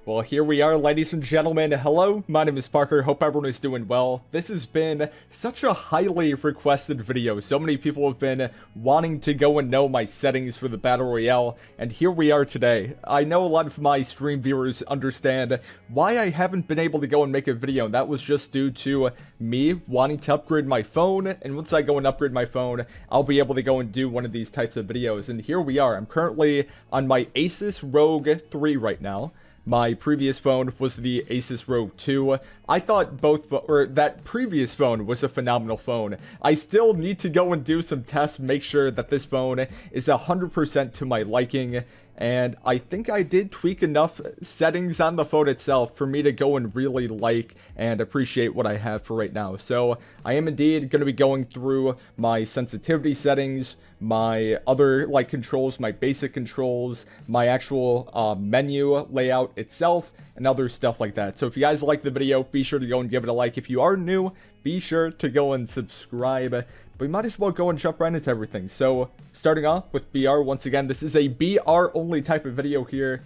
Well, here we are, ladies and gentlemen. Hello, my name is Parker. Hope everyone is doing well. This has been such a highly requested video. So many people have been wanting to go and know my settings for the Battle Royale, and here we are today. I know a lot of my stream viewers understand why I haven't been able to go and make a video, and that was just due to me wanting to upgrade my phone, and once I go and upgrade my phone, I'll be able to go and do one of these types of videos. And here we are. I'm currently on my Asus ROG 3 right now. My previous phone was the Asus ROG 2. I thought that previous phone was a phenomenal phone. I still need to go and do some tests, make sure that this phone is 100% to my liking. And I think I did tweak enough settings on the phone itself for me to go and really like and appreciate what I have for right now. So I am indeed going to be going through my sensitivity settings, my other controls, my basic controls, my actual menu layout itself, and other stuff like that. So if you guys like the video, be sure to go and give it a like. If you are new, be sure to go and subscribe. But we might as well go and jump right into everything. So starting off with BR, once again, this is a BR only type of video here,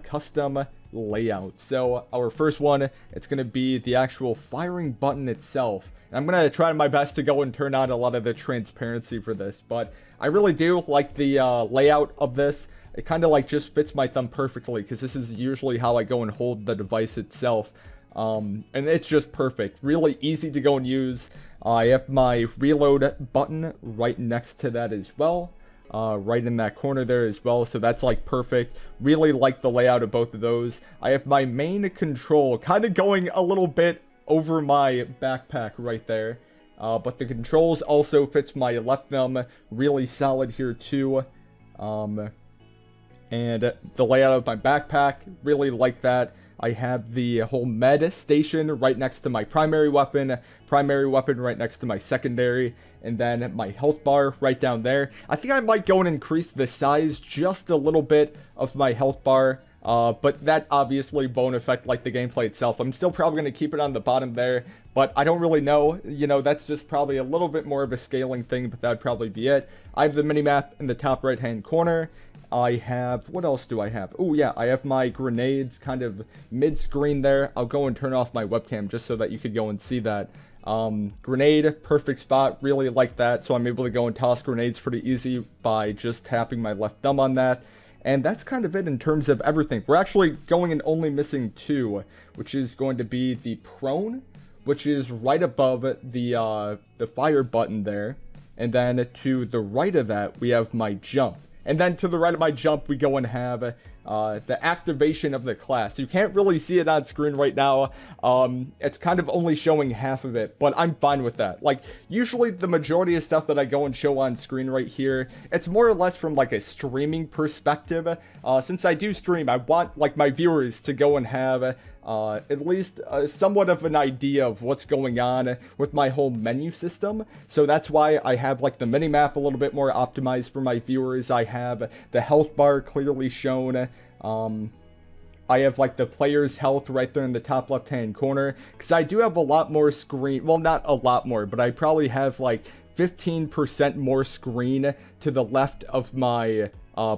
custom layout. So our first one, it's going to be the actual firing button itself. I'm going to try my best to go and turn on a lot of the transparency for this, but I really do like the layout of this. It kind of just fits my thumb perfectly, because this is usually how I go and hold the device itself. And it's just perfect. Really easy to go and use. I have my reload button right next to that as well. Right in that corner there as well, so that's perfect. Really like the layout of both of those. I have my main control kind of going a little bit over my backpack right there, but the controls also fits my left thumb really solid here too. And the layout of my backpack, really like that. I have the whole med station right next to my primary weapon right next to my secondary, and then my health bar right down there. I think I might go and increase the size just a little bit of my health bar, but that obviously won't affect the gameplay itself. I'm still probably going to keep it on the bottom there, but I don't really know. That's just probably a little bit more of a scaling thing, but that'd probably be it. I have the minimap in the top right hand corner. I have, what else do I have? Oh yeah, I have my grenades kind of mid-screen there. I'll go and turn off my webcam just so that you could go and see that. Grenade, perfect spot, really like that. So I'm able to go and toss grenades pretty easy by just tapping my left thumb on that. And that's kind of it in terms of everything. We're actually going and only missing two, which is going to be the prone, which is right above the fire button there. And then to the right of that, we have my jump. And then to the right of my jump, we go and have the activation of the class. You can't really see it on screen right now. It's kind of only showing half of it, but I'm fine with that. Usually the majority of stuff that I go and show on screen right here, it's more or less from a streaming perspective. Since I do stream, I want my viewers to go and have at least somewhat of an idea of what's going on with my whole menu system. So that's why I have the minimap a little bit more optimized for my viewers. I have the health bar clearly shown. I have the player's health right there in the top left hand corner, because I do have a lot more screen. Well, not a lot more, but I probably have 15% more screen to the left of my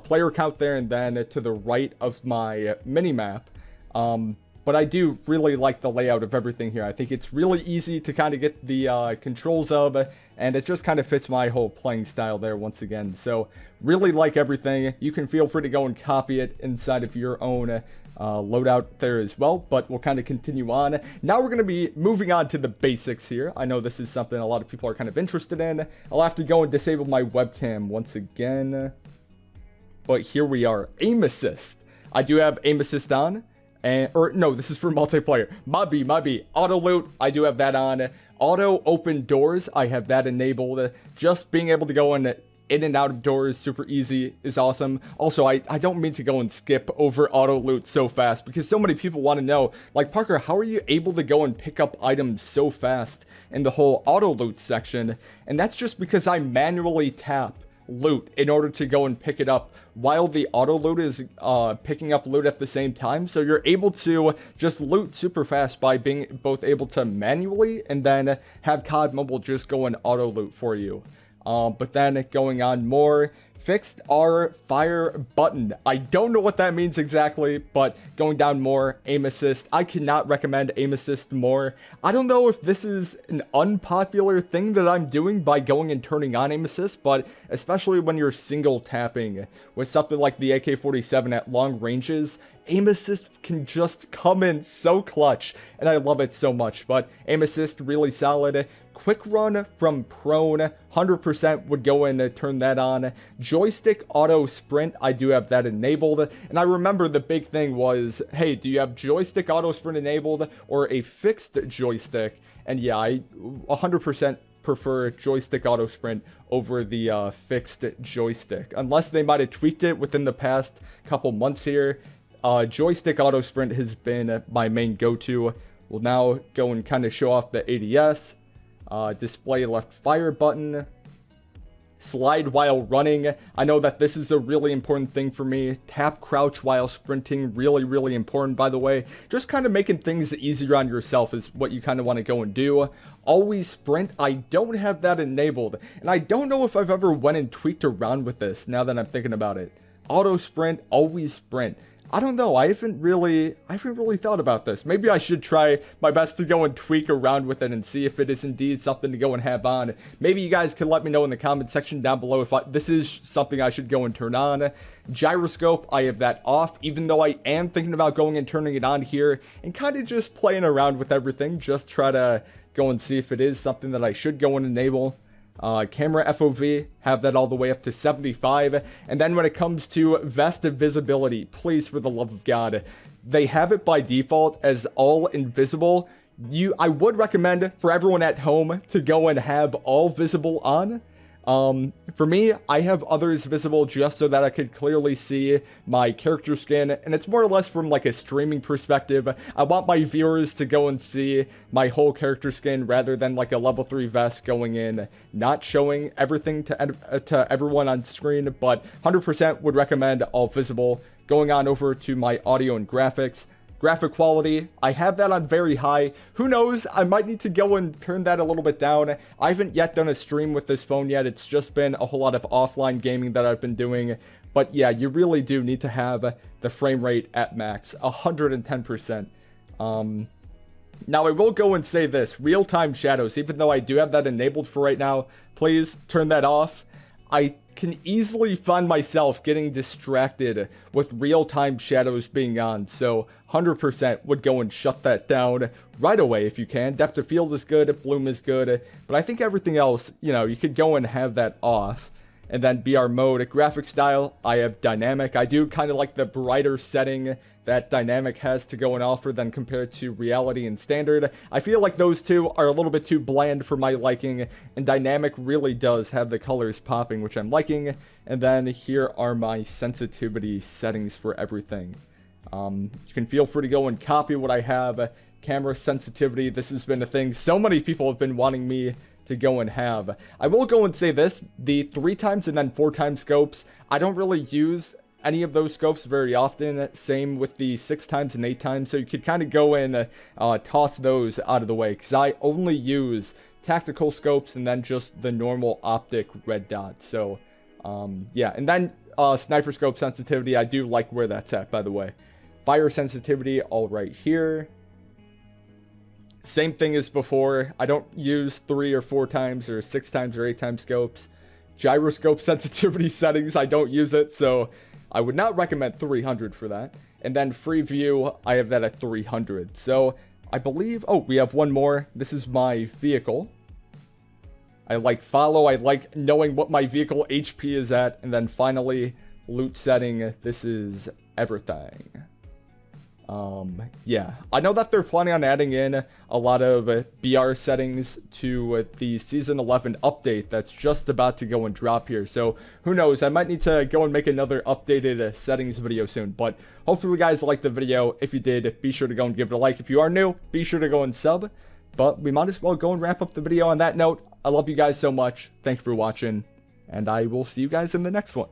player count there, and then to the right of my minimap. But I do really like the layout of everything here. I think it's really easy to kind of get the controls of, and it just kind of fits my whole playing style there once again. So really like everything. You can feel free to go and copy it inside of your own loadout there as well, but we'll kind of continue on. Now we're going to be moving on to the basics here. I know this is something a lot of people are kind of interested in. I'll have to go and disable my webcam once again. But here we are. Aim assist. I do have aim assist on. Or no, this is for multiplayer. My B. Auto loot, I do have that on. Auto open doors, I have that enabled. Just being able to go in and out of doors super easy is awesome. Also, I don't mean to go and skip over auto loot so fast, because so many people want to know, Parker, how are you able to go and pick up items so fast in the whole auto loot section? And that's just because I manually tap loot in order to go and pick it up while the auto loot is picking up loot at the same time. So you're able to just loot super fast by being both able to manually and then have COD Mobile just go and auto loot for you. But then going on more, Fixed R fire button. I don't know what that means exactly, but going down more, aim assist. I cannot recommend aim assist more. I don't know if this is an unpopular thing that I'm doing by going and turning on aim assist, but especially when you're single tapping with something like the AK-47 at long ranges, aim assist can just come in so clutch, and I love it so much. But aim assist, really solid. Quick run from prone, 100% would go in and turn that on. Joystick auto sprint, I do have that enabled. And I remember the big thing was, hey, do you have joystick auto sprint enabled or a fixed joystick? And yeah, I 100% prefer joystick auto sprint over the fixed joystick. Unless they might have tweaked it within the past couple months here. Joystick auto sprint has been my main go-to. We'll now go and kind of show off the ADS. Display left fire button. Slide while running. I know that this is a really important thing for me. Tap crouch while sprinting. Really important, by the way. Just kind of making things easier on yourself is what you kind of want to go and do. Always sprint. I don't have that enabled. And I don't know if I've ever went and tweaked around with this now that I'm thinking about it. Auto sprint, always sprint. I don't know. I haven't really thought about this. Maybe I should try my best to go and tweak around with it and see if it is indeed something to go and have on. Maybe you guys can let me know in the comment section down below if this is something I should go and turn on. Gyroscope, I have that off, even though I am thinking about going and turning it on here and kind of just playing around with everything. Just try to go and see if it is something that I should go and enable. Camera FOV, have that all the way up to 75. And then when it comes to vest visibility, please, for the love of God, they have it by default as all invisible. I would recommend for everyone at home to go and have all visible on. For me, I have others visible just so that I could clearly see my character skin, and it's more or less from like a streaming perspective. I want my viewers to go and see my whole character skin rather than like a level 3 vest going in, not showing everything to everyone on screen, but 100% would recommend all visible. Going on over to my audio and graphics. Graphic quality, I have that on very high. Who knows, I might need to go and turn that a little bit down. I haven't yet done a stream with this phone yet. It's just been a whole lot of offline gaming that I've been doing. But yeah, you really do need to have the frame rate at max, 110%. Now I will go and say this, real-time shadows, even though I do have that enabled for right now, please turn that off. I can easily find myself getting distracted with real-time shadows being on, so 100% would go and shut that down right away if you can. Depth of field is good, bloom is good, but I think everything else, you know, you could go and have that off. And then BR mode, graphic style, I have dynamic. I do kind of like the brighter setting that dynamic has to go and offer than compared to reality and standard. I feel like those two are a little bit too bland for my liking, and dynamic really does have the colors popping, which I'm liking. And then here are my sensitivity settings for everything. You can feel free to go and copy what I have. Camera sensitivity, this has been a thing so many people have been wanting me to go and have. I will go and say this, the 3x and then 4x scopes, I don't really use any of those scopes very often. Same with the 6x and 8x, so you could kind of go and toss those out of the way, because I only use tactical scopes and then just the normal optic red dots. So yeah, and then sniper scope sensitivity, I do like where that's at, by the way. Fire sensitivity, all right here. Same thing as before. I don't use 3 or 4x or 6x or 8x scopes. Gyroscope sensitivity settings, I don't use it, so I would not recommend 300 for that. And then free view, I have that at 300. So I believe, oh, we have one more. This is my vehicle. I like follow, I like knowing what my vehicle HP is at. And then finally, loot setting, this is everything. Yeah, I know that they're planning on adding in a lot of BR settings to the Season 11 update that's just about to go and drop here. So who knows, I might need to go and make another updated settings video soon. But hopefully you guys liked the video. If you did, be sure to go and give it a like. If you are new, be sure to go and sub. But we might as well go and wrap up the video on that note. I love you guys so much. Thank you for watching, and I will see you guys in the next one.